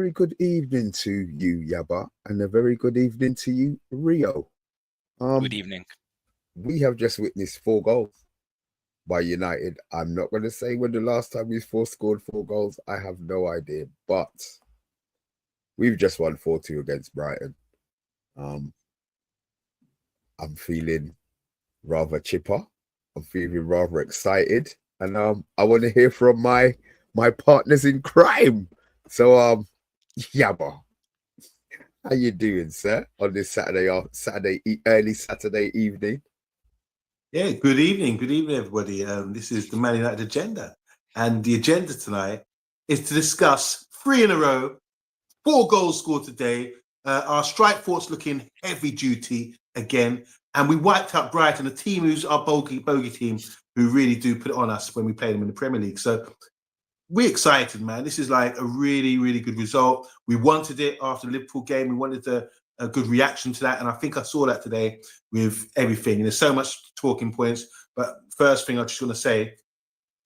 very good evening to you, Yaba, and a very good evening to you, Rio. Good Um, evening. we have just witnessed 4 goals by United. I'm not going to say when the last time we scored 4 goals. I have no idea, but we've just won 4-2 against Brighton. Um, I'm feeling rather chipper. I'm feeling rather excited, and I want to hear from my partners in crime. So, Yaba, how you doing, sir? On this early Saturday evening. Yeah, good evening, everybody. This is the Man United agenda, and the agenda tonight is to discuss 3 in a row, 4 goals scored today. Our strike force looking heavy duty again, and we wiped out Brighton, a team who's our bogey team, who really do put it on us when we play them in the Premier League. So we're excited, man. This is like a really, really good result. We wanted it after the Liverpool game. We wanted a good reaction to that. And I think I saw that today with everything. And there's so much talking points. But first thing I just want to say,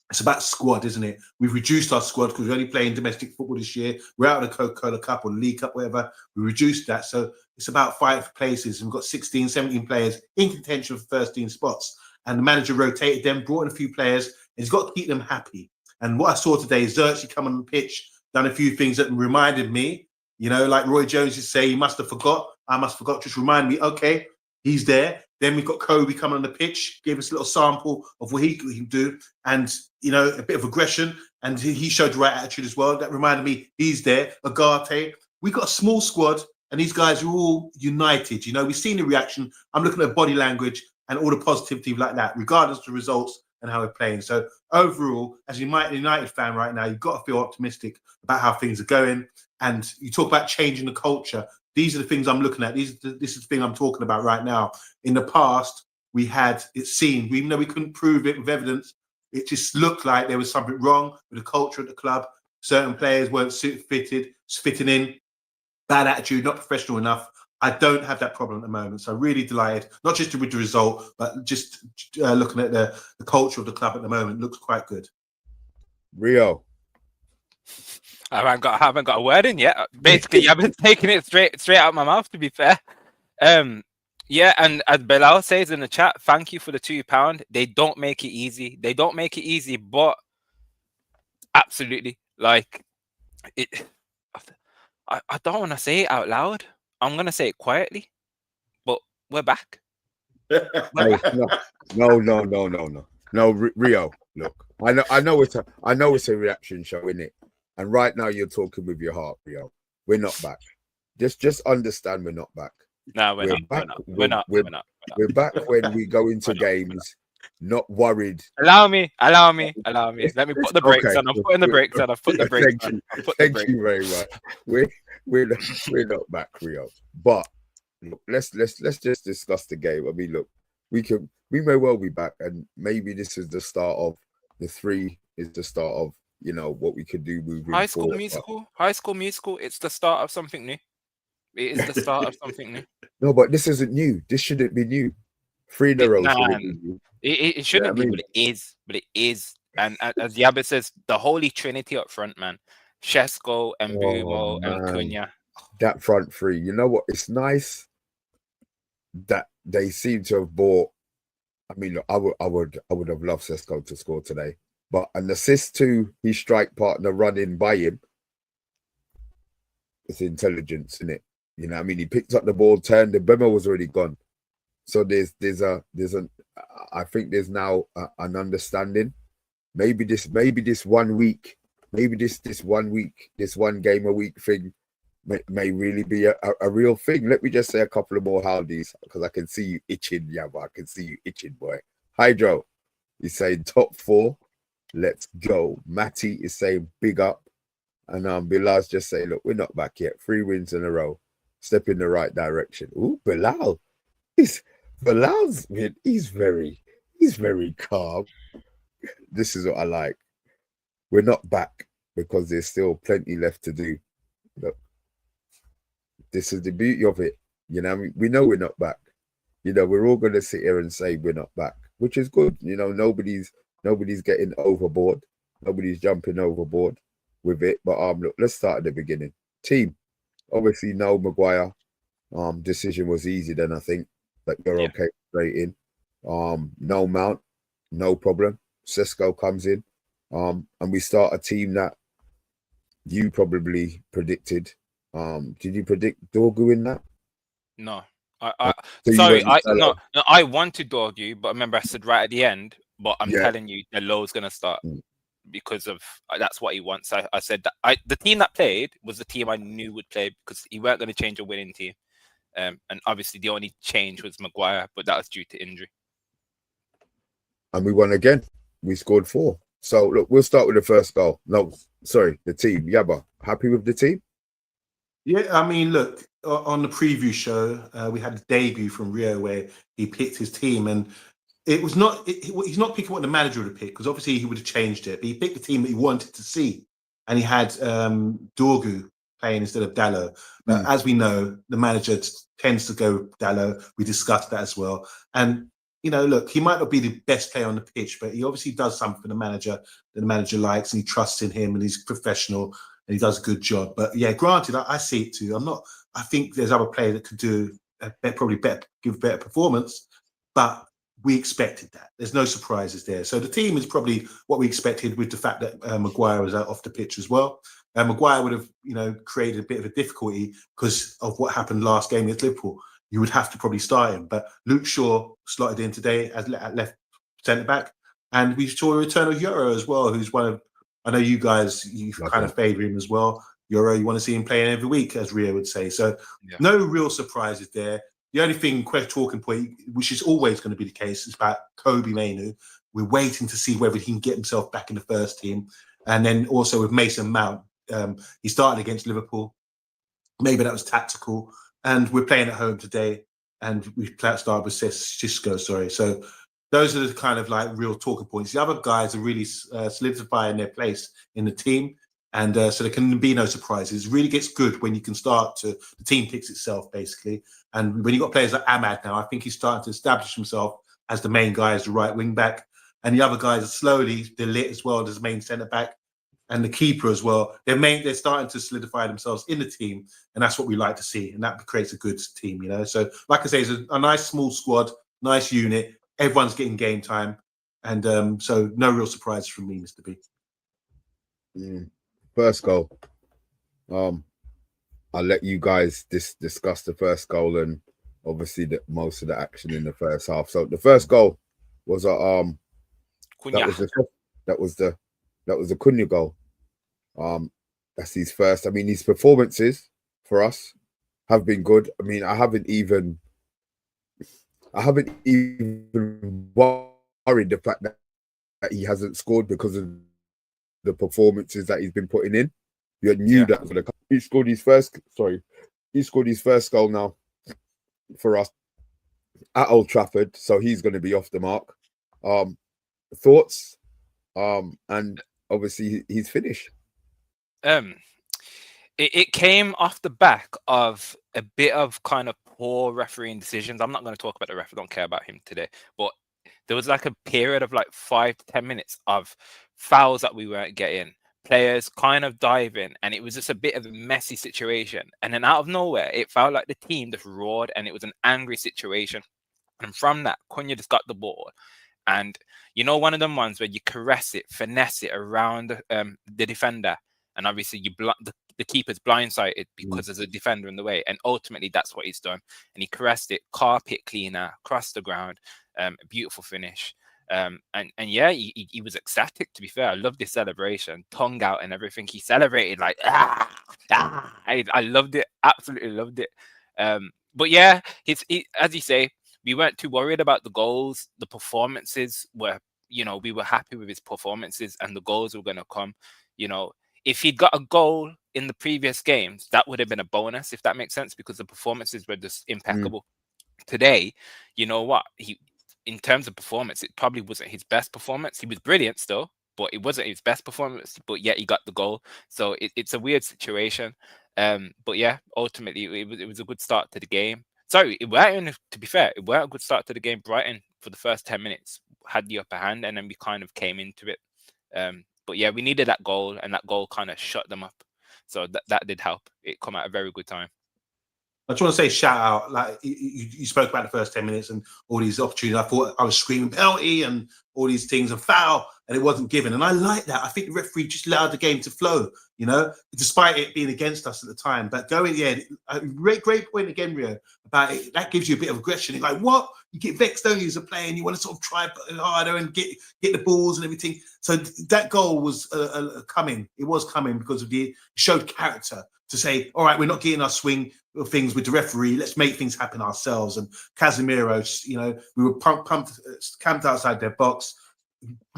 it's about squad, isn't it? We've reduced our squad because we're only playing domestic football this year. We're out of the Coca-Cola Cup or League Cup, whatever. We reduced that. So it's about 5 places. We've got 16, 17 players in contention for first team spots. And the manager rotated them, brought in a few players, and he's got to keep them happy. And what I saw today is Xerxes come on the pitch, done a few things that reminded me, like Roy Jones used to say, he must have forgot. I must have forgot. Just remind me, okay, he's there. Then we've got Kobe coming on the pitch, gave us a little sample of what he can do. And, a bit of aggression. And he showed the right attitude as well. That reminded me, he's there. Agate. We got a small squad, and these guys are all united. We've seen the reaction. I'm looking at body language and all the positivity like that, regardless of the results and how we're playing. So overall, as a United fan right now, you've got to feel optimistic about how things are going. And you talk about changing the culture. These are the things I'm looking at. This is the thing I'm talking about right now. In the past, we had it seemed, even though we couldn't prove it with evidence, it just looked like there was something wrong with the culture at the club. Certain players weren't fitting in, bad attitude, not professional enough. I don't have that problem at the moment. So really delighted, not just with the result, but just looking at the culture of the club at the moment. Looks quite good. Rio. I haven't got a word in yet. Basically, I've been taking it straight out of my mouth, to be fair. Yeah, and as Bilal says in the chat, thank you for the £2. They don't make it easy. But absolutely, like it. I don't want to say it out loud. I'm gonna say it quietly, but we're back. No, Rio. Look, I know it's a reaction show, isn't it? And right now you're talking with your heart, Rio. We're not back. Just understand we're not back. No, we're not. We're back when we go into games, not worried. Allow me. Let me put the brakes on. I'm putting the brakes on. I've put the brakes on. Thank you very much. We're not back, Rio. But look, let's just discuss the game. I mean, look, we may well be back, and maybe this is the start of the 3 is the start of what we could do moving High School forward. Musical. High School Musical. It's the start of something new. It is the start of something new. No, but this isn't new. This shouldn't be new. 3 in a row. It shouldn't be, but it is. But it is. And as Yabba says, the holy trinity up front, man. Shesko and Bumo and Cunha. That front 3. You know what? It's nice that they seem to have bought. I mean, look, I would have loved Shesko to score today, but an assist to his strike partner running by him. It's intelligence, isn't it? I mean, he picked up the ball, turned. The Bema was already gone. So I think there's now an understanding. Maybe this 1 week, this one game a week thing may really be a real thing. Let me just say a couple of more howdies because I can see you itching, Yaba. I can see you itching, boy. Hydro, he's saying top 4. Let's go. Matty is saying big up. And Bilal's just saying, look, we're not back yet. 3 wins in a row. Step in the right direction. Ooh, Bilal. He's very calm. This is what I like. We're not back because there's still plenty left to do. Look, this is the beauty of it. We know we're not back. We're all going to sit here and say we're not back, which is good. Nobody's getting overboard. Nobody's jumping overboard with it. But look, let's start at the beginning. team. Obviously, no Maguire. Decision was easy then, I think. That you're okay straight in. No Mount, no problem. Sesko comes in. And we start a team that you probably predicted. Did you predict Dorgu in that? No. So Sorry, I wanted Dorgu, but remember I said right at the end, but I'm telling you the low's gonna start because of that's what he wants. I said that the team that played was the team I knew would play because he weren't gonna change a winning team. And obviously the only change was Maguire, but that was due to injury. And we won again. We scored 4. So look, we'll start with the first goal. No, sorry, the team. Yaba, happy with the team? Yeah, I mean, look, on the preview show, we had a debut from Rio where he picked his team, and it was not. He's not picking what the manager would have picked because obviously he would have changed it. But he picked the team that he wanted to see, and he had Dorgu playing instead of Dalot. But as we know, the manager tends to go Dalot. We discussed that as well, and look, he might not be the best player on the pitch, but he obviously does something the manager likes, and he trusts in him, and he's professional, and he does a good job. But yeah, granted, I see it too. I think there's other players that could do give a better performance, but we expected that. There's no surprises there. So the team is probably what we expected with the fact that Maguire was out off the pitch as well. Maguire would have, created a bit of a difficulty because of what happened last game against Liverpool. You would have to probably start him. But Luke Shaw slotted in today as left centre back, and we saw a return of Euro as well, who's one of. I know you guys, kind of favour him as well. Euro, you want to see him playing every week, as Ria would say. So no real surprises there. The only thing, talking point, which is always going to be the case, is about Kobe Mainoo. We're waiting to see whether he can get himself back in the first team. And then also with Mason Mount, he started against Liverpool. Maybe that was tactical. And we're playing at home today. And we started with Cisco, sorry. So those are the kind of like real talking points. The other guys are really solidifying their place in the team. And so there can be no surprises. It really gets good when you can the team picks itself, basically. And when you've got players like Ahmad now, I think he's starting to establish himself as the main guy, as the right wing back. And the other guys are slowly, they're lit as well as the main centre back and the keeper as well. They're starting to solidify themselves in the team. And that's what we like to see. And that creates a good team, So like I say, it's a nice small squad, nice unit. Everyone's getting game time. And so no real surprises from me, Mr. B. First goal. I'll let you guys discuss the first goal and obviously most of the action in the first half. So the first goal was that was the Cunha goal. That's his first. I mean, his performances for us have been good. I mean, I haven't even worried the fact that he hasn't scored because of the performances that he's been putting in. You knew that for he scored his first goal now for us at Old Trafford, so he's going to be off the mark. Thoughts? And obviously he's finished. It came off the back of a bit of kind of poor refereeing decisions. I'm not going to talk about the ref. I don't care about him today, but there was like a period of like 5 to 10 minutes of fouls that we weren't getting. Players kind of diving, and it was just a bit of a messy situation. And then out of nowhere, it felt like the team just roared, and it was an angry situation. And from that, Cunha just got the ball, and one of them ones where you caress it, finesse it around the defender, and obviously the keeper's blindsided because there's a defender in the way, and ultimately that's what he's done. And he caressed it, carpet cleaner, across the ground, a beautiful finish. He was ecstatic, to be fair. I loved his celebration, tongue out and everything. He celebrated like, I loved it, absolutely loved it. But yeah, as you say, we weren't too worried about the goals. The performances were, we were happy with his performances, and the goals were going to come. If he'd got a goal in the previous games, that would have been a bonus, if that makes sense, because the performances were just impeccable. Today, you know what? In terms of performance, it probably wasn't his best performance. He was brilliant still, but it wasn't his best performance. But yet he got the goal. So it's a weird situation. But yeah, ultimately it was a good start to the game. Sorry, to be fair, it weren't a good start to the game. Brighton for the first 10 minutes had the upper hand, and then we kind of came into it. But yeah, we needed that goal, and that goal kind of shut them up. So that did help. It come at a very good time. I just want to say shout out, like you spoke about the first 10 minutes and all these opportunities. I thought I was screaming penalty and all these things and foul, and it wasn't given. And I like that. I think the referee just allowed the game to flow, you know, despite it being against us at the time. But a great point again, Rio, about it. That gives you a bit of aggression. It's like, what? You get vexed, don't you, as a player, and you want to sort of try harder and get the balls and everything. So that goal was coming. It was coming because of it showed character to say, all right, we're not getting our swing of things with the referee. Let's make things happen ourselves. And Casemiro, you know, we were camped outside their box.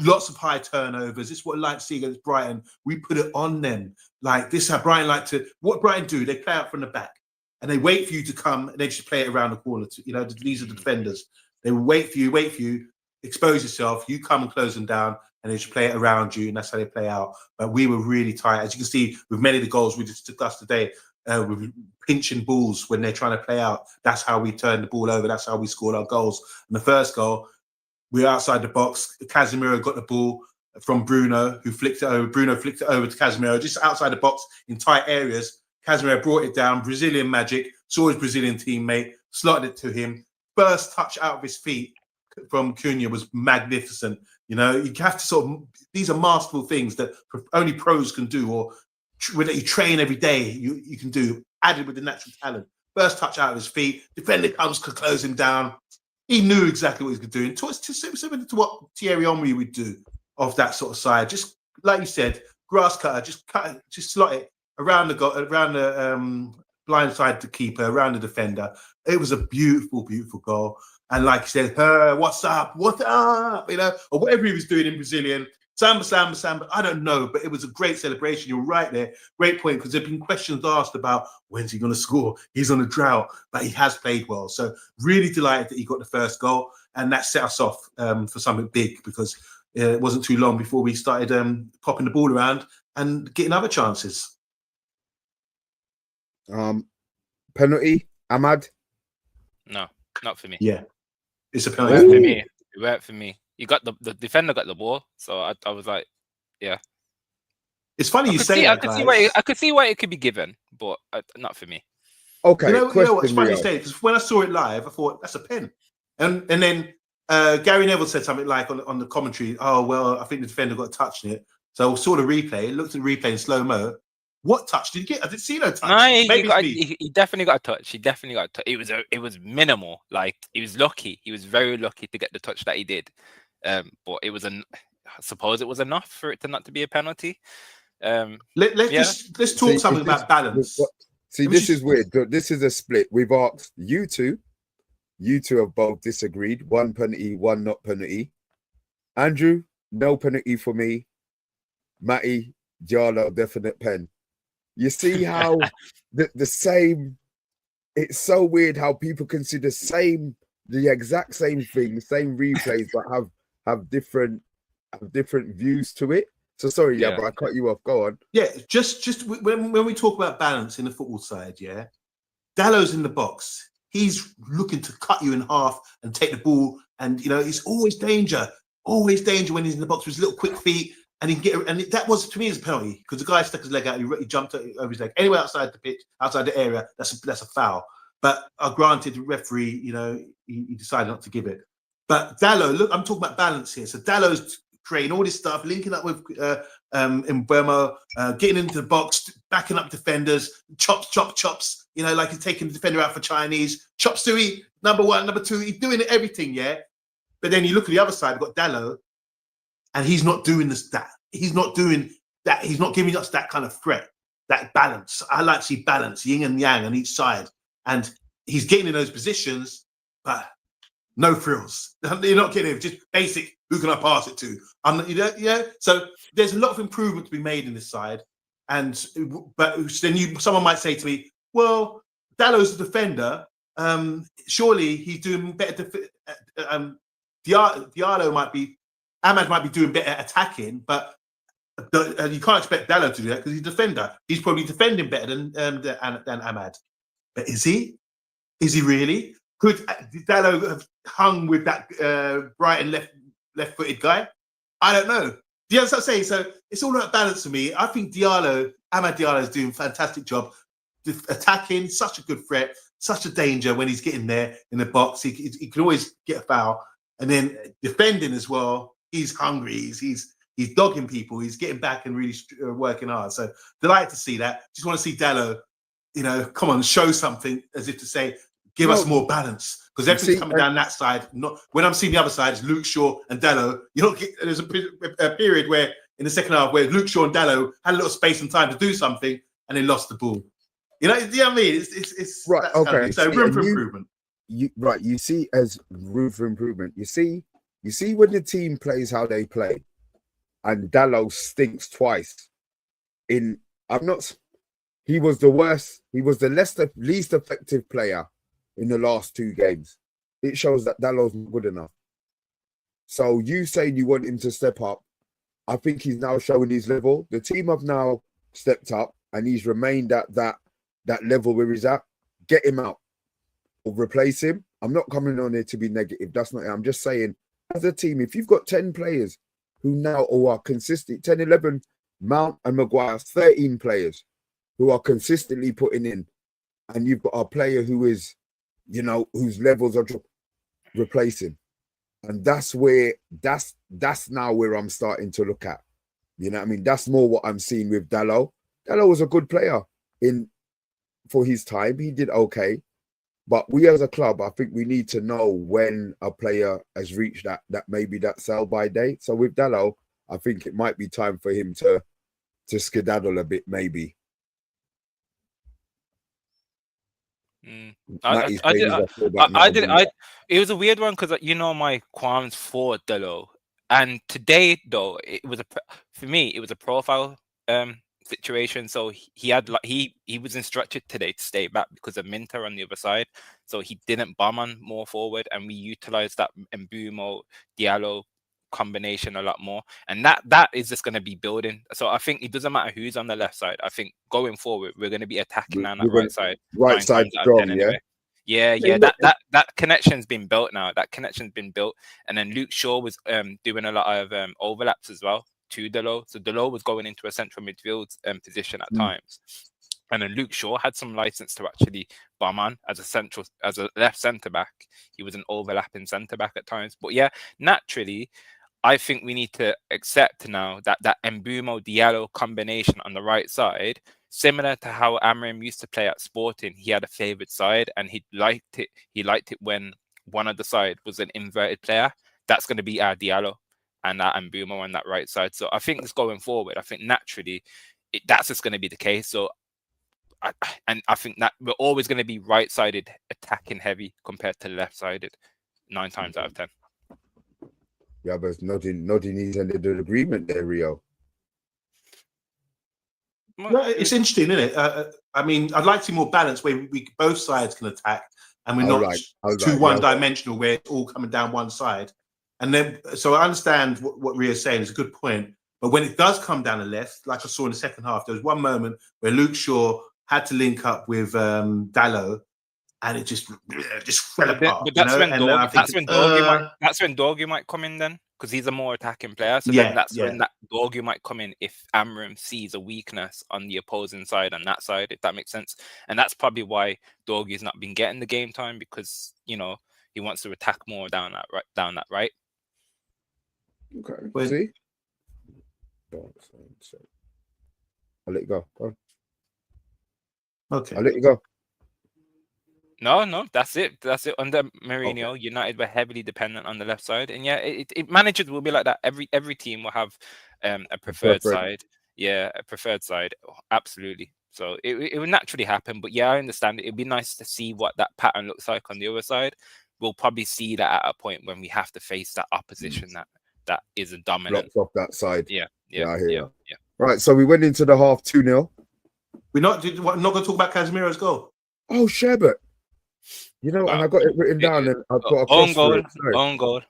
Lots of high turnovers. This is what Leipzig against Brighton. We put it on them. Like this, how Brighton like to. What Brighton do? They play out from the back, and they wait for you to come, and they just play it around the corner. You know, these are the defenders. They will wait for you, expose yourself. You come and close them down, and they just play it around you, and that's how they play out. But we were really tight, as you can see with many of the goals we just discussed today. With pinching balls when they're trying to play out. That's how we turn the ball over. That's how we scored our goals. And the first goal, we were outside the box. Casemiro got the ball from Bruno, who flicked it over. Bruno flicked it over to Casemiro, just outside the box in tight areas. Casemiro brought it down. Brazilian magic. Saw his Brazilian teammate, slotted it to him. First touch out of his feet from Cunha was magnificent. You know, you have to sort of, these are masterful things that only pros can do, or that you train every day, you can do, added with the natural talent. First touch out of his feet, defender comes to close him down. He knew exactly what he was doing. Similar to what Thierry Henry would do off that sort of side. Just like you said, grass cutter, just slot it around the blind side to keeper, around the defender. It was a beautiful, beautiful goal. And like you said, what's up? What's up? You know, or whatever he was doing in Brazilian. Samba. I don't know, but it was a great celebration. You're right there. Great point, because there have been questions asked about when's he going to score. He's on a drought, but he has played well. So really delighted that he got the first goal, and that set us off for something big, because it wasn't too long before we started popping the ball around and getting other chances. Penalty, Ahmad? No, not for me. Yeah, it's a It penalty. weren't for me. It weren't for me. You got the defender got the ball, so I was like, yeah. It's funny you say that, guys. I could see why it could be given, but not for me. Okay, you know what's funny you Rio. say, because when I saw it live, I thought that's a pen, and then Gary Neville said something like on the commentary, oh well, I think the defender got a touch in it. So I saw the replay, looked at the replay in slow mo. What touch did you get? I didn't see no touch. No, he definitely got a touch. He definitely got a touch. It was minimal. Like, he was lucky. He was very lucky to get the touch that he did. But it was I suppose it was enough for it to not to be a penalty. Let's talk something about balance. This is weird. This is a split. We've asked you two. You two have both disagreed. One penalty, one not penalty. Andrew, no penalty for me. Matty, Diallo, definite pen. You see how the same. It's so weird how people can see the exact same thing, the same replays, but have different views to it. So sorry, but I cut you off. Go on. Yeah, just when we talk about balance in the football side, yeah, Dallo's in the box. He's looking to cut you in half and take the ball, and you know it's always danger when he's in the box with his little quick feet, and he can get. And that was, to me, is a penalty, because the guy stuck his leg out, he jumped over his leg. Anywhere outside the pitch, outside the area, that's a foul. But granted, the referee, you know, he decided not to give it. But Dallo, look, I'm talking about balance here. So Dallo's creating all this stuff, linking up with Mbeumo, getting into the box, backing up defenders, chops. You know, like he's taking the defender out for Chinese. Chop Suey, number one, number two. He's doing everything, yeah. But then you look at the other side, we've got Dallo, and he's not doing that. He's not doing that. He's not giving us that kind of threat, that balance. I like to see balance, yin and yang on each side. And he's getting in those positions, but no frills. You're not getting it. Just basic. Who can I pass it to? So there's a lot of improvement to be made in this side. But then someone might say to me, "Well, Dallo's the defender. Surely he's doing better. Ahmad might be doing better attacking, but you can't expect Dallo to do that because he's a defender. He's probably defending better than Ahmad. But is he? Is he really? Could Dallo have hung with that Brighton left-footed guy? I don't know. Do you understand what I'm saying? So it's all about balance for me. I think Diallo Amad Diallo is doing a fantastic job. Attacking, such a good threat, such a danger when he's getting there in the box. He can always get a foul. And then defending as well, he's hungry. He's dogging people. He's getting back and really working hard. So delighted to see that. Just want to see Diallo, come on, show something, as if to say, give us more balance. Because everything's coming down that side. Not when I'm seeing the other side, it's Luke Shaw and Diallo. There's a period where in the second half where Luke Shaw and Diallo had a little space and time to do something, and they lost the ball. You know what I mean? It's right. Okay. So room for improvement. You see, as room for improvement. You see when the team plays how they play, and Diallo stinks twice. He was the worst. He was the least effective player in the last 2 games. It shows that Dallo's not good enough. So you saying you want him to step up, I think he's now showing his level. The team have now stepped up, and he's remained at that level where he's at. Get him out or replace him. I'm not coming on here to be negative. That's not it. I'm just saying, as a team, if you've got 10 players who now are consistent, 10, 11, Mount and Maguire, 13 players who are consistently putting in, and you've got a player who is, whose levels are replacing. And that's now where I'm starting to look at. You know what I mean? That's more what I'm seeing with Diallo. Diallo was a good player for his time. He did okay. But we as a club, I think we need to know when a player has reached that maybe that sell-by date. So with Diallo, I think it might be time for him to skedaddle a bit, maybe. It was a weird one because my qualms for Diallo, and today though for me it was a profile situation. So he was instructed today to stay back because of Minter on the other side, so he didn't bomb on more forward, and we utilized that Mbeumo Diallo combination a lot more, and that is just going to be building. So I think it doesn't matter who's on the left side. I think going forward we're going to be attacking on that right side strong, anyway. Yeah. That connection's been built now. And then Luke Shaw was doing a lot of overlaps as well to Diallo. So Diallo was going into a central midfield position at times, and then Luke Shaw had some license to actually bomb on as a left centre back. He was an overlapping centre back at times. But yeah, naturally, I think we need to accept now that Mbeumo Diallo combination on the right side, similar to how Amram used to play at Sporting, he had a favoured side and he liked it. He liked it when one of the side was an inverted player. That's going to be our Diallo and that Mbeumo on that right side. So I think it's going forward. I think naturally that's just going to be the case. So I think that we're always going to be right-sided, attacking heavy compared to left-sided 9 times out of 10. Yeah, but nothing is under the agreement there, Rio. No, it's interesting, isn't it? I mean, I'd like to see more balance where both sides can attack, and we're not too one-dimensional where it's all coming down one side. And then, so I understand what Rio's saying is a good point. But when it does come down the left, like I saw in the second half, there was one moment where Luke Shaw had to link up with Diallo, and it just fell apart. But that's when Dorgu might come in then, because he's a more attacking player. So then that's when that Dorgu might come in if Amram sees a weakness on the opposing side, on that side, if that makes sense. And that's probably why Dorgu's not been getting the game time, because he wants to attack more down that right. Okay. See? I'll let you go. Go on. Okay. I'll let you go. No, that's it. Under Mourinho, United were heavily dependent on the left side, and managers will be like that. Every team will have a preferred side. Yeah, a preferred side. Absolutely. So it would naturally happen. But yeah, I understand it. It'd be nice to see what that pattern looks like on the other side. We'll probably see that at a point when we have to face that opposition that is a dominant. Blocks off that side. Yeah. I hear you. Right, so we went into the half 2-0. We're not going to talk about Casemiro's goal. Oh, Sherbet. And I got it written down, and I've got a own goal.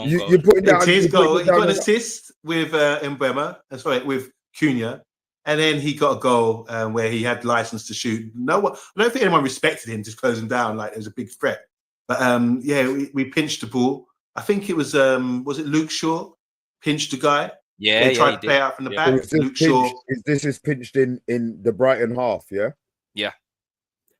You put it down. It's his goal. He got an assist with Mbeumo, with Cunha, and then he got a goal where he had license to shoot. I don't think anyone respected him, just closing down like it was a big threat. But we pinched the ball. I think it was it Luke Shaw pinched the guy, Yeah, They tried he to play did. out from the Yeah. So back. is this Luke Shaw. pinched in the Brighton half? Yeah. Yeah.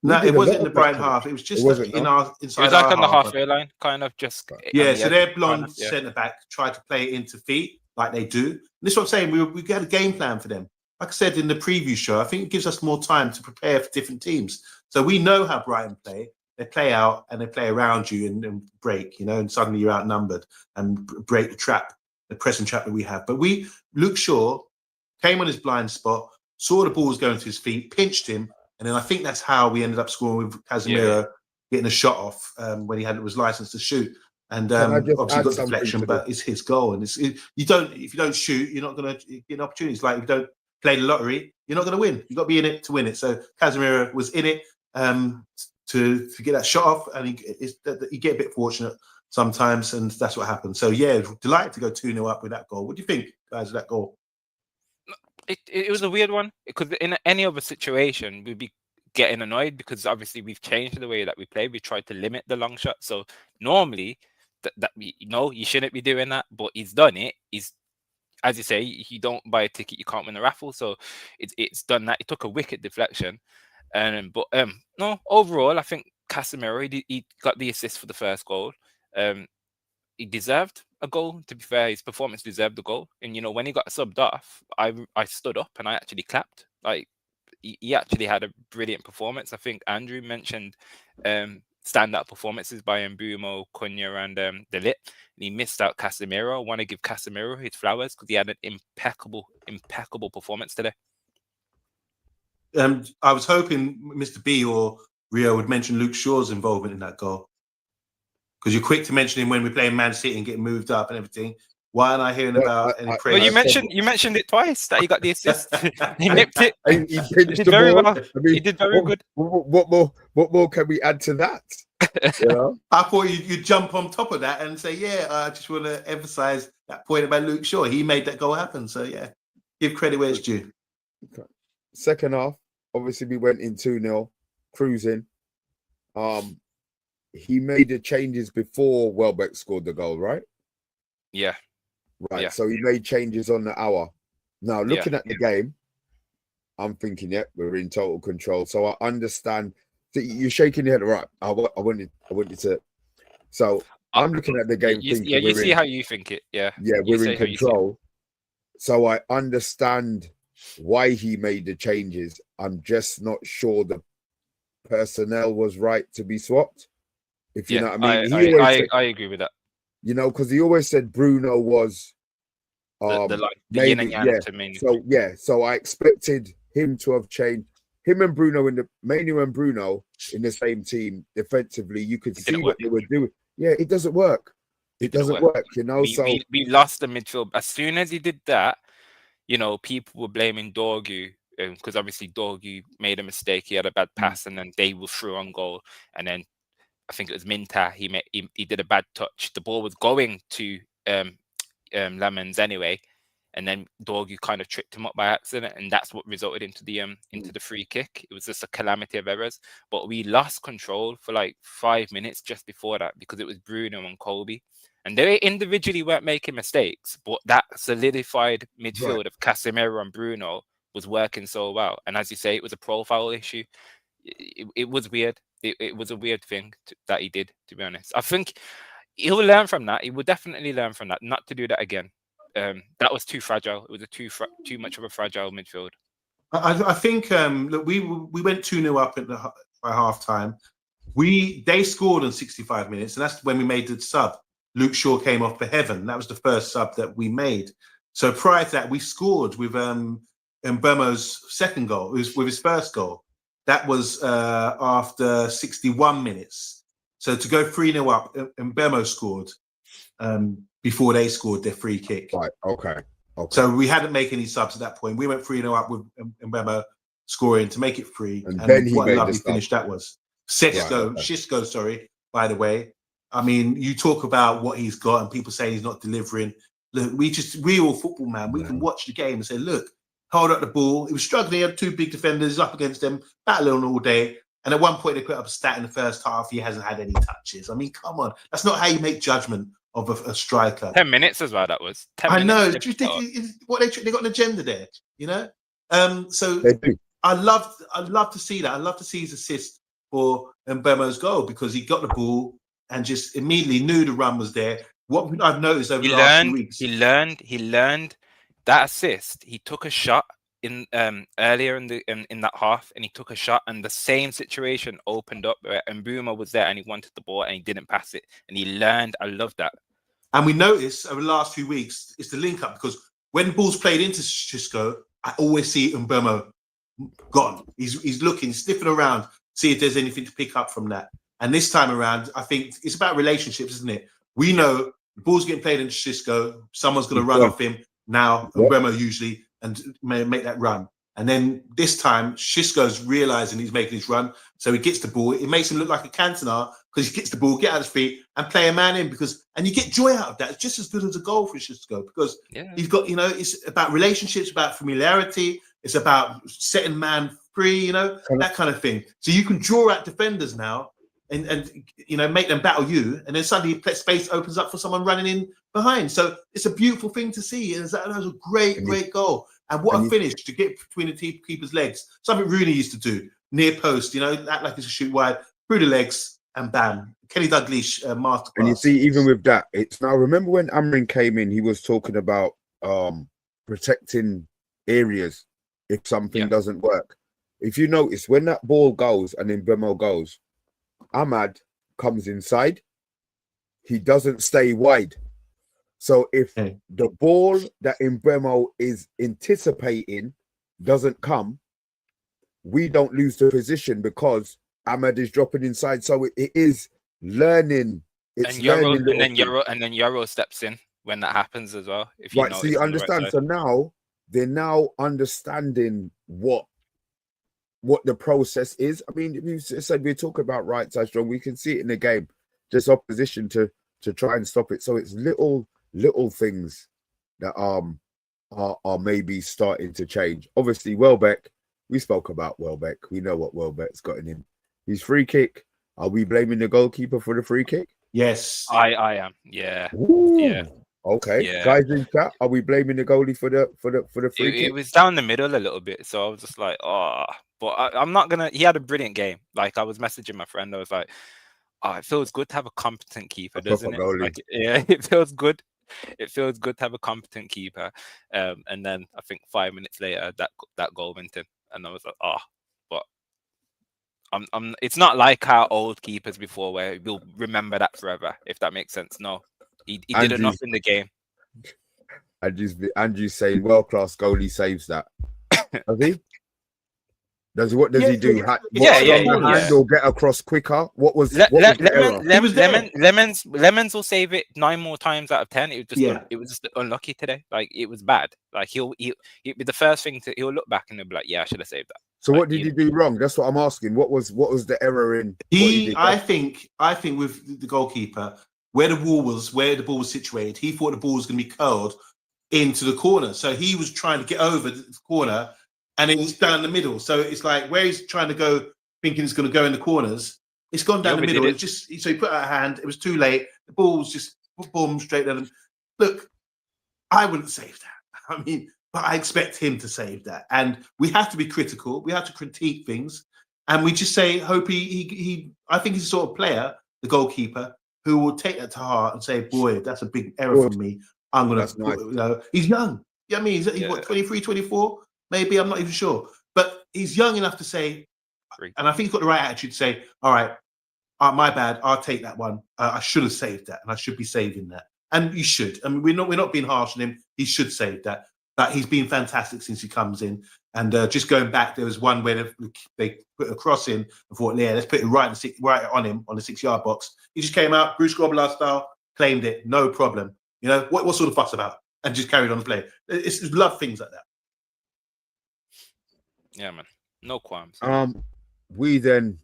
We No, did it a wasn't lot in the of that Brighton today. half. It was just wasn't, in no? our It inside was like our on the half. halfway line, kind of just. on Yeah, the so edge, their kind blonde of, yeah. centre back tried to play it into feet like they do. This is what I'm saying. We got a game plan for them. Like I said in the preview show, I think it gives us more time to prepare for different teams. So we know how Brighton play. They play out and they play around you and break, and suddenly you're outnumbered and break the trap, the pressing trap that we have. But Luke Shaw came on his blind spot, saw the ball was going to his feet, pinched him, and then I think that's how we ended up scoring with Casemiro getting a shot off when he was licensed to shoot. And Can I just obviously add got something deflection, to but it's his goal. And if you don't shoot, you're not going to get an opportunity. It's like if you don't play the lottery, you're not going to win. You've got to be in it to win it. So Casemiro was in it to get that shot off, and you get a bit fortunate sometimes, and that's what happened. So yeah, delighted to go 2-0 up with that goal. What do you think, guys, of that goal? It was a weird one because in any other situation we'd be getting annoyed because obviously we've changed the way that we play. We tried to limit the long shot. So normally that you shouldn't be doing that, but he's done it. He's, as you say, you don't buy a ticket, you can't win a raffle. So it's done that. It took a wicked deflection, but no, overall I think Casemiro he got the assist for the first goal. He deserved a goal. To be fair, his performance deserved the goal. And when he got subbed off, I stood up and I actually clapped. Like he actually had a brilliant performance. I think Andrew mentioned standout performances by Mbeumo, Cunha, and De Ligt. And he missed out Casemiro. I want to give Casemiro his flowers because he had an impeccable performance today. I was hoping Mr. B or Rio would mention Luke Shaw's involvement in that goal. Because you're quick to mention him when we're playing Man City and getting moved up and everything. Why aren't I hearing about any praise? Well, you mentioned it twice that he got the assist. He nipped it. He pinched the very ball. well. I mean, He did very good. What more can we add to that? I thought you'd jump on top of that and say, yeah, I just want to emphasize that point about Luke Shaw. He made that goal happen. So yeah, give credit where it's due. Okay. Second half, obviously we went in 2-0, cruising. He made the changes before Welbeck scored the goal, right? Yeah. Right. Yeah. So he made changes on the hour. Now, looking at the game, I'm thinking, we're in total control. So I understand that you're shaking your head. Right. I wanted to. So I'm looking at the game. You see how you think it. Yeah. Yeah, we're in control. So I understand why he made the changes. I'm just not sure the personnel was right to be swapped. If you know what I mean. I agree with that. Because he always said Bruno was the yin and yang to me. So I expected him to have changed him and Bruno in the same team defensively. You could see what they were doing. Yeah, it doesn't work. It doesn't work. We lost the midfield as soon as he did that. People were blaming Dorgu because obviously Dorgu made a mistake. He had a bad pass, and then they were through on goal, and then I think it was Minta. He did a bad touch. The ball was going to Lemons anyway, and then Dorgu kind of tripped him up by accident, and that's what resulted into the free kick. It was just a calamity of errors. But we lost control for like 5 minutes just before that because it was Bruno and Colby, and they individually weren't making mistakes, but that solidified midfield of Casemiro and Bruno was working so well. And as you say, it was a profile issue. It was weird. It was a weird thing that he did, to be honest. I think he'll learn from that. He will definitely learn from that, not to do that again. That was too fragile. It was too much of a fragile midfield. I think look, we went 2-0 up by half time. They scored in 65 minutes, and that's when we made the sub. Luke Shaw came off for Heaven. That was the first sub that we made. So prior to that, we scored with Mbeumo's second goal. It was with his first goal. That was after 61 minutes. So to go 3-0 up, Mbeumo scored before they scored their free kick. Right. Okay. So we hadn't made any subs at that point. We went 3-0 up with Mbeumo scoring to make it 3. And then what a lovely finish that was. Xisco, sorry, by the way. I mean, you talk about what he's got and people saying he's not delivering. Look, we all football, man. We can watch the game and say, look, hold up the ball. He was struggling. He had 2 big defenders up against them, battling all day. And at one point, they put up a stat in the first half. He hasn't had any touches. I mean, come on. That's not how you make judgment of a striker. 10 minutes as well. That was 10 I minutes. know. It's ridiculous. What they got an agenda there, you know. So They do. I love to see that. I love to see his assist for Mbemo's goal because he got the ball and just immediately knew the run was there. What I've noticed over the last few weeks, he learned that assist. He took a shot in earlier in that half, and he took a shot, and the same situation opened up where Mbeumo was there and he wanted the ball and he didn't pass it, and he learned. I love that. and we noticed over the last few weeks it's the link up because when ball's played into Xisco, I always see Mbeumo gone. He's looking, sniffing around, see if there's anything to pick up from that. And this time around, I think it's about relationships, isn't it? We know the ball's getting played into Xisco, someone's going to run off him now, Mbeumo usually, and make that run. And then this time, Xisco's realizing he's making his run, so he gets the ball. It makes him look like a Cantona because he gets the ball, get out of his feet, and play a man in and you get joy out of that. It's just as good as a goal for Xisco because you've got, it's about relationships, about familiarity. It's about setting man free, that kind of thing. So you can draw out defenders now and make them battle you, and then suddenly space opens up for someone running in behind. So it's a beautiful thing to see. That was a great goal. And what a finish to get between the keeper's legs. Something Rooney used to do, near post, act like it's a shoot wide, through the legs, and bam. Kenny Dalglish, masterclass. And you see, even with that, it's now, remember when Amrin came in, he was talking about protecting areas if something doesn't work. If you notice, when that ball goes and then Mbeumo goes, Ahmad comes inside. He doesn't stay wide. So if the ball that Mbeumo is anticipating doesn't come, we don't lose the position because Ahmad is dropping inside. So it is learning. It's learning. And then Euro steps in when that happens as well. If you so you understand. Right, so now they're now understanding what the process is. I mean, you said we talk about right side strong. We can see it in the game, just opposition to try and stop it. So it's little things that are maybe starting to change. Obviously, Welbeck. We spoke about Welbeck. We know what Welbeck's got in him. His free kick. Are we blaming the goalkeeper for the free kick? Yes, I am. Yeah. Ooh. Yeah. Okay. Yeah. Guys in chat, are we blaming the goalie for the free kick? It was down the middle a little bit, so I was just like, but I'm not gonna. He had a brilliant game. Like I was messaging my friend, I was like, it feels good to have a competent keeper, doesn't it? Like, yeah, it feels good. It feels good to have a competent keeper. And then I think 5 minutes later, that goal went in, and I was like, but it's not like our old keepers before where we'll remember that forever, if that makes sense. No, he did enough in the game. Andrew's saying world-class goalie saves that. Does he? What does he do? Hand or get across quicker? What was Lemons will save it 9 more times out of 10. It was just unlucky today. Like it was bad. Like he'll be the first thing he'll look back and he'll be like, yeah, I should have saved that. So what did he do wrong? That's what I'm asking. What was the error in? I think with the goalkeeper, where the ball was situated, he thought the ball was going to be curled into the corner. So he was trying to get over the corner, and it was down the middle. So it's like where he's trying to go, thinking it's going to go in the corners, it's gone down the middle. So he put out a hand. It was too late. The ball was just boom straight at him. Look, I wouldn't save that. I mean, but I expect him to save that. And we have to be critical. We have to critique things, and we just say, hope he. I think he's the sort of player, the goalkeeper, who will take that to heart and say, boy, that's a big error from me. I'm going to, he's young. Yeah, I mean, he's what, 23, 24? Maybe, I'm not even sure. But he's young enough to say, and I think he's got the right attitude to say, all right, my bad, I'll take that one. I should have saved that, and I should be saving that. And you should. I mean, we're not being harsh on him. He should save that. But he's been fantastic since he comes in. And just going back, there was one where they put a cross in and thought, yeah, let's put it right on him on the 6-yard box. He just came out, Bruce Grobbelaar style, claimed it, no problem. You know, what sort of fuss about? And just carried on the play. It's love things like that. Yeah, man. No qualms. We then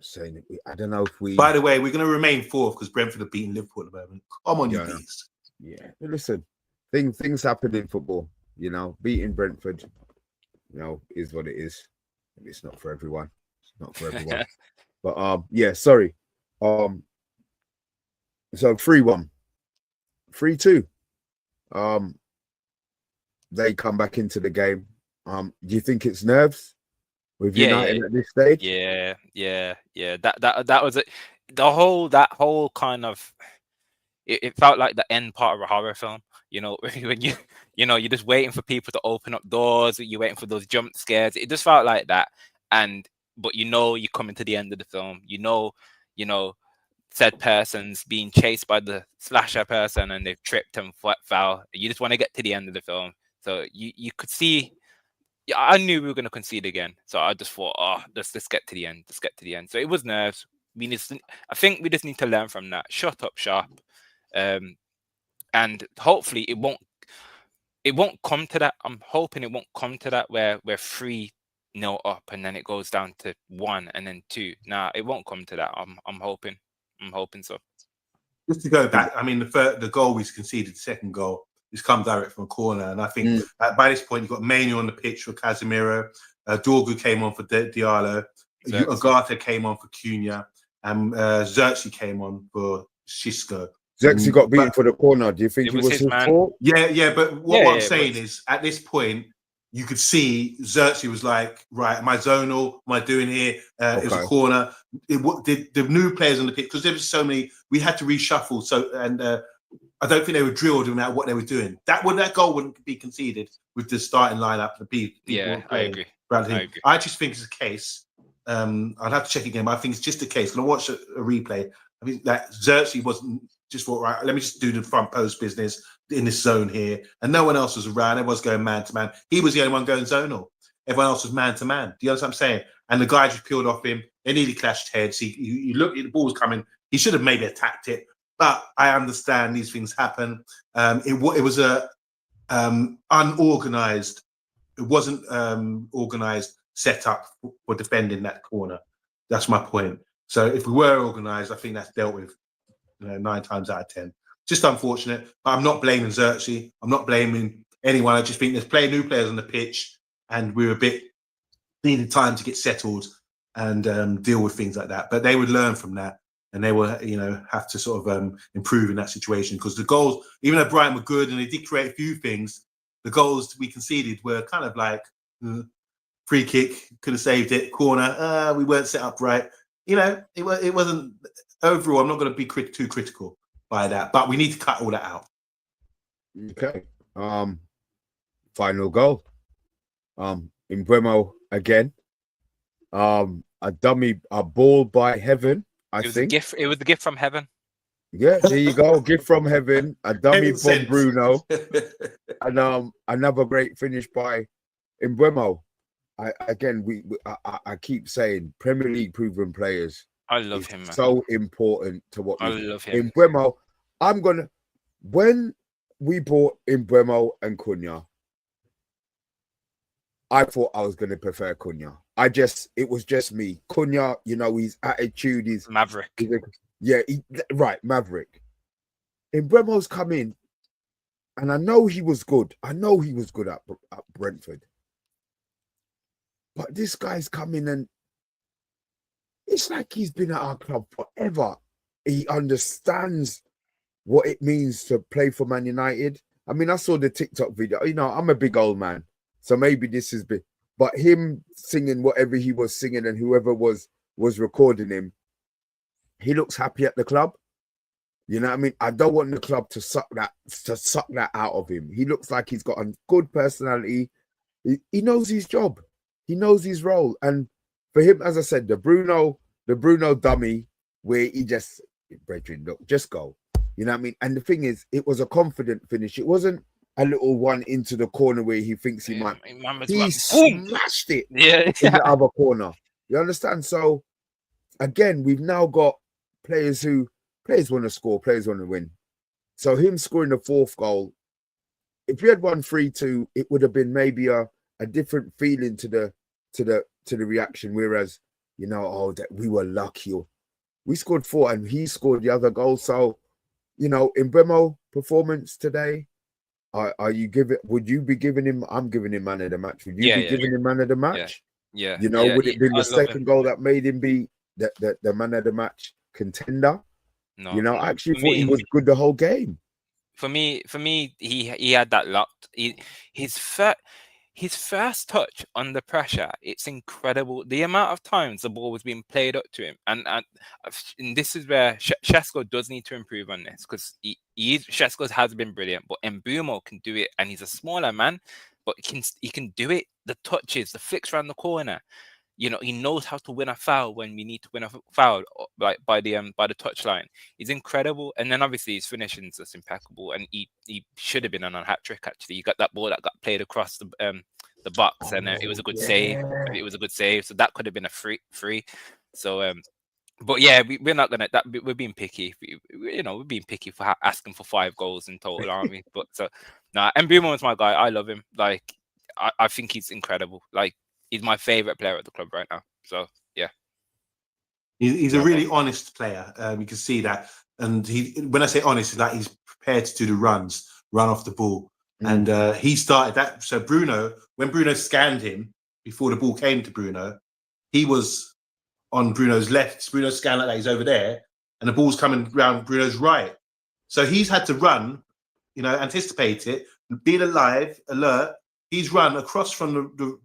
saying I don't know if we. By the way, we're going to remain 4th because Brentford have beaten Liverpool at the moment. Come on, you beast. Yeah, listen, things happen in football. You know, beating Brentford, is what it is. It's not for everyone. It's not for everyone. But sorry. So 3-1, 3-2. They come back into the game. Do you think it's nerves with United at this stage? Yeah. That was it. That whole kind of it felt like the end part of a horror film. You know, when you're just waiting for people to open up doors, you're waiting for those jump scares. It just felt like that. But you're coming to the end of the film. Said person's being chased by the slasher person and they've tripped and fell. You just want to get to the end of the film. So you could see. Yeah, I knew we were going to concede again, so I just thought, let's get to the end. Let's get to the end. So it was nerves. I think we just need to learn from that. Shut up, sharp, and hopefully it won't come to that. I'm hoping it won't come to that where we're 3-0 up and then it goes down to 1 and then 2. Nah, it won't come to that. I'm hoping so. Just to go back, I mean, the goal we conceded, the second goal, just come direct from a corner. And I think by this point, you've got Mainoo on the pitch for Casemiro. Dorgu came on for Diallo. Agata came on for Cunha. And Xerxes came on for Xisco. Xerxes got beaten for the corner. Do you think it was his fault? Yeah. But what I'm saying is, at this point, you could see Xerxes was like, right, am I zonal? What am I doing here? It was a corner. The new players on the pitch, because there was so many, we had to reshuffle. So, and I don't think they were drilled no matter what they were doing. That goal wouldn't be conceded with the starting lineup. I agree. I just think it's a case. I'd have to check again, but I think it's just a case. When I watched a replay, I think that Xerxes wasn't just thought, right, let me just do the front post business in this zone here. And no one else was around. Everyone was going man to man. He was the only one going zonal. Everyone else was man to man. Do you understand what I'm saying? And the guy just peeled off him. They nearly clashed heads. You look, the ball was coming. He should have maybe attacked it. But I understand these things happen. It was a unorganized. It wasn't organized setup for defending that corner. That's my point. So if we were organized, I think that's dealt with 9 times out of 10. Just unfortunate. But I'm not blaming Xerxes. I'm not blaming anyone. I just think there's new players on the pitch, and we're needed time to get settled and deal with things like that. But they would learn from that. And they will, have to sort of improve in that situation, because the goals, even though Brighton were good and they did create a few things, the goals we conceded were kind of like free kick, could have saved it, corner, we weren't set up right. It wasn't overall. I'm not going to be too critical by that, but we need to cut all that out. Okay. Final goal. Mbeumo again. A ball by heaven. I think it was a gift from heaven. Yeah, there you go. Gift from heaven. A dummy from Bruno. And another great finish by Mbeumo. I keep saying Premier League proven players. I love him, man. So important to what I love him. Mbeumo, when we bought Mbeumo and Cunha, I thought I was going to prefer Cunha. It was just me. Cunha, his attitude is Maverick. Maverick. Mbeumo's come in, and I know he was good. I know he was good at Brentford. But this guy's coming, and it's like he's been at our club forever. He understands what it means to play for Man United. I mean, I saw the TikTok video. I'm a big old man, so maybe this is big. But him singing whatever he was singing, and whoever was recording him, he looks happy at the club. You know what I mean? I don't want the club to suck that out of him. He looks like he's got a good personality. He knows his job. He knows his role. And for him, as I said, the Bruno dummy, where he just, brethren, look, just go. You know what I mean? And the thing is, it was a confident finish. It wasn't a little one into the corner where he thinks he might. He smashed it in the other corner. You understand? So, again, we've now got players want to score, players want to win. So him scoring the 4th goal, if we had won 3-2, it would have been maybe a different feeling to the reaction. Whereas, that we were lucky. We scored 4 and he scored the other goal. So, Mbeumo performance today. Would you be giving him? I'm giving him man of the match. Would you be giving him man of the match? Yeah. Would it be the second goal that made him be the man of the match contender? No, You know, I actually for thought he me, was good the whole game. for me, he had that locked. His first touch under pressure, it's incredible. The amount of times the ball was being played up to him, and this is where Shesko does need to improve on this, because Shesko has been brilliant, but Mbumo can do it, and he's a smaller man, but he can do it. The touches, the flicks around the corner. You know, he knows how to win a foul when we need to win a foul, like by the touchline. He's incredible, and then obviously his finishing is just impeccable. And he should have been on a hat trick. Actually, he got that ball that got played across the box, and it was a good save. It was a good save, so that could have been a free. So but yeah, we're not gonna. We're being picky. We're being picky for asking for 5 goals in total, aren't we? But nah, Mbeumo is my guy. I love him. Like, I think he's incredible. Like, he's my favorite player at the club right now. So yeah, he's a really honest player. You can see that, and when I say honest, it's like he's prepared to do the run off the ball, and he started that. So when Bruno scanned him before the ball came to Bruno, he was on Bruno's left. Bruno scanned like that, he's over there, and the ball's coming around Bruno's right. So he's had to run, anticipate it, being alive, alert. He's run across from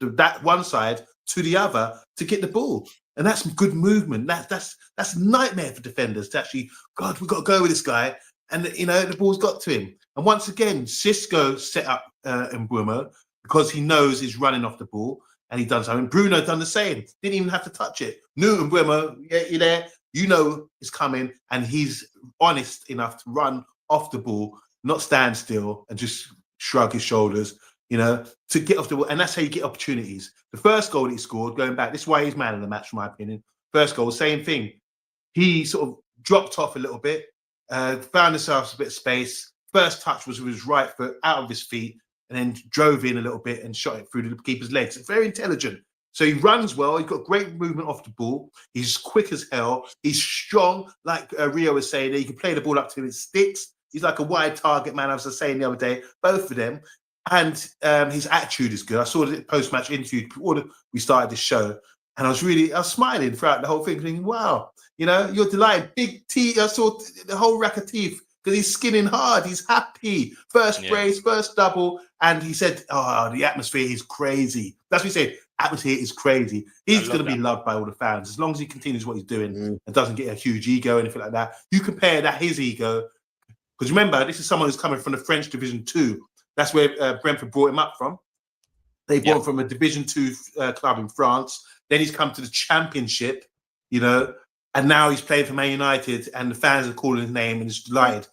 that one side to the other to get the ball, and that's good movement. That's a nightmare for defenders to actually. God, we've got to go with this guy, and the ball's got to him. And once again, Cisco set up Mbeumo because he knows he's running off the ball. And he done something. Bruno done the same. Didn't even have to touch it. Knew Mbeumo, yeah, you're there. You know it's coming, and he's honest enough to run off the ball, not stand still, and just shrug his shoulders. To get off the ball, and that's how you get opportunities. The first goal that he scored, going back, this is why he's man of the match, in my opinion. First goal, same thing. He sort of dropped off a little bit, found himself a bit of space. First touch was with his right foot out of his feet, and then drove in a little bit and shot it through the keeper's legs. It's very intelligent. So he runs well. He's got great movement off the ball. He's quick as hell. He's strong, like Rio was saying. He can play the ball up to his sticks. He's like a wide target man, I was saying the other day, both of them. And his attitude is good. I saw the post-match interview before we started the show, and I was smiling throughout the whole thing, thinking, wow, you're delighted. Big teeth. I saw the whole rack of teeth, because he's skinning hard. He's happy. First brace, first double. And he said, the atmosphere is crazy. That's what he said. Atmosphere is crazy. He's going to be loved by all the fans as long as he continues what he's doing and doesn't get a huge ego or anything like that. You compare his ego, because remember, this is someone who's coming from the French Division 2. That's where Brentford brought him up from. They brought him from a Division 2 club in France. Then he's come to the Championship, and now he's playing for Man United, and the fans are calling his name and he's delighted.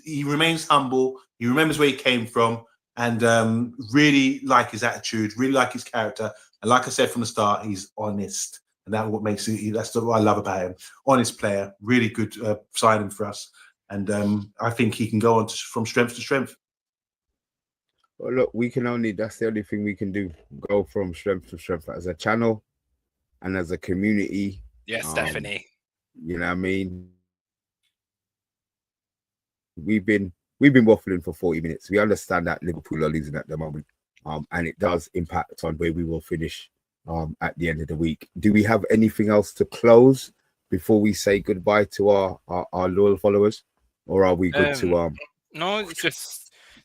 He remains humble. He remembers where he came from, and really like his attitude, really like his character. And like I said from the start, he's honest, and that's what makes it. That's what I love about him. Honest player, really good signing for us, and I think he can go on from strength to strength. Well, look, that's the only thing we can do. Go from strength to strength as a channel and as a community. Yes, definitely. You know what I mean? We've been waffling for 40 minutes. We understand that Liverpool are losing at the moment, and it does impact on where we will finish at the end of the week. Do we have anything else to close before we say goodbye to our loyal followers, or are we good to? No, it's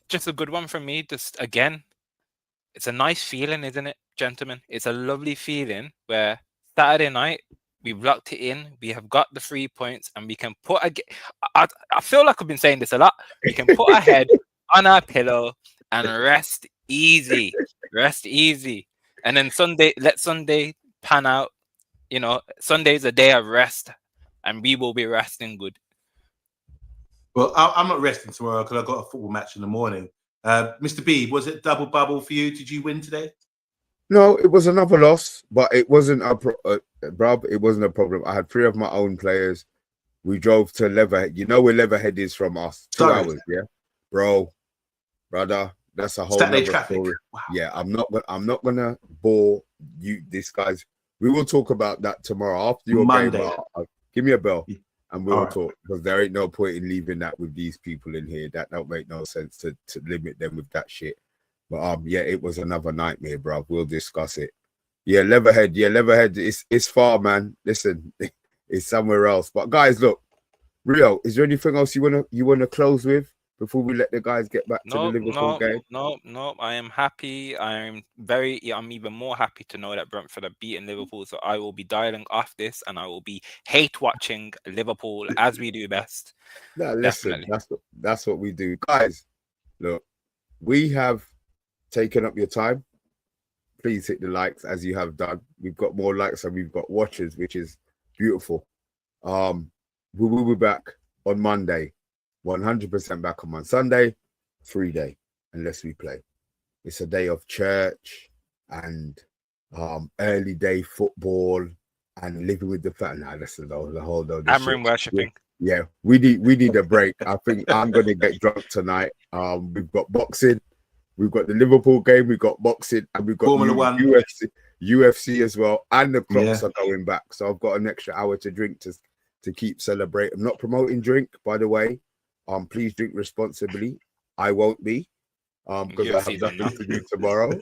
just a good one from me. Just again, it's a nice feeling, isn't it, gentlemen? It's a lovely feeling where Saturday night, we've locked it in. We have got the 3 points, and we can put I feel like I've been saying this a lot. We can put our head on our pillow and rest easy. Rest easy. And then let Sunday pan out. Sunday's a day of rest, and we will be resting good. Well, I'm not resting tomorrow because I've got a football match in the morning. Mr. B, was it double bubble for you? Did you win today? No, it was another loss, but it wasn't it wasn't a problem. I had 3 of my own players. We drove to Leatherhead. You know where Leatherhead is from us? 2 hours, yeah, brother. That's a whole other story. Wow. Yeah, I'm not gonna bore you. This guys. We will talk about that tomorrow after your Monday. Game. Give me a bell, and we'll talk, because there ain't no point in leaving that with these people in here. That don't make no sense to limit them with that shit. But it was another nightmare, bro. We'll discuss it. Yeah, Leatherhead. It's far, man. Listen, is somewhere else. But guys, look, Rio, is there anything else you wanna close with before we let the guys get back to the Liverpool game? No. I am happy. I'm even more happy to know that Brentford have beaten Liverpool. So I will be dialing off this, and I will be hate watching Liverpool as we do best. No, listen, Definitely. that's what we do, guys. Look, we have taken up your time. Please hit the likes as you have done. We've got more likes and we've got watchers, which is beautiful. We will be back on Monday, 100% back on Sunday, 3-day, unless we play. It's a day of church and early day football and living with the family. Nah, listen, the whole Hammering worshipping. Yeah, we need a break. I think I'm gonna get drunk tonight. We've got boxing, we've got the Liverpool game, we've got boxing, and we've got Formula One. UFC as well, and the clocks are going back. So I've got an extra hour to drink to keep celebrating. I'm not promoting drink, by the way. Please drink responsibly. I won't be, because I have nothing to do tomorrow.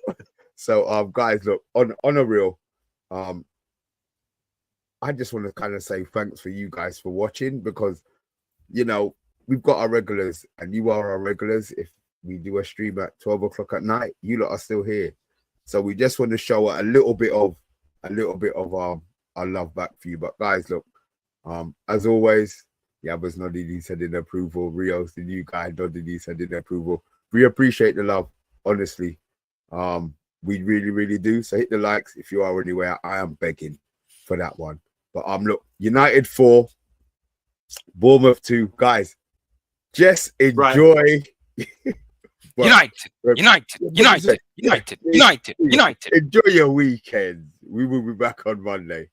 So guys, look, on a real, I just want to kind of say thanks for you guys for watching, because, you know, we've got our regulars and you are our regulars. If we do a stream at 12 o'clock at night, you lot are still here. So we just want to show a little bit of our love back for you. But guys, look, as always, Yabba's nodding his head in approval. Rio's the new guy nodding his head in approval. We appreciate the love, honestly. We really, really do. So hit the likes if you are anywhere. I am begging for that one. But look, United 4, Bournemouth 2. Guys, just enjoy. United. Enjoy your weekend. We will be back on Monday.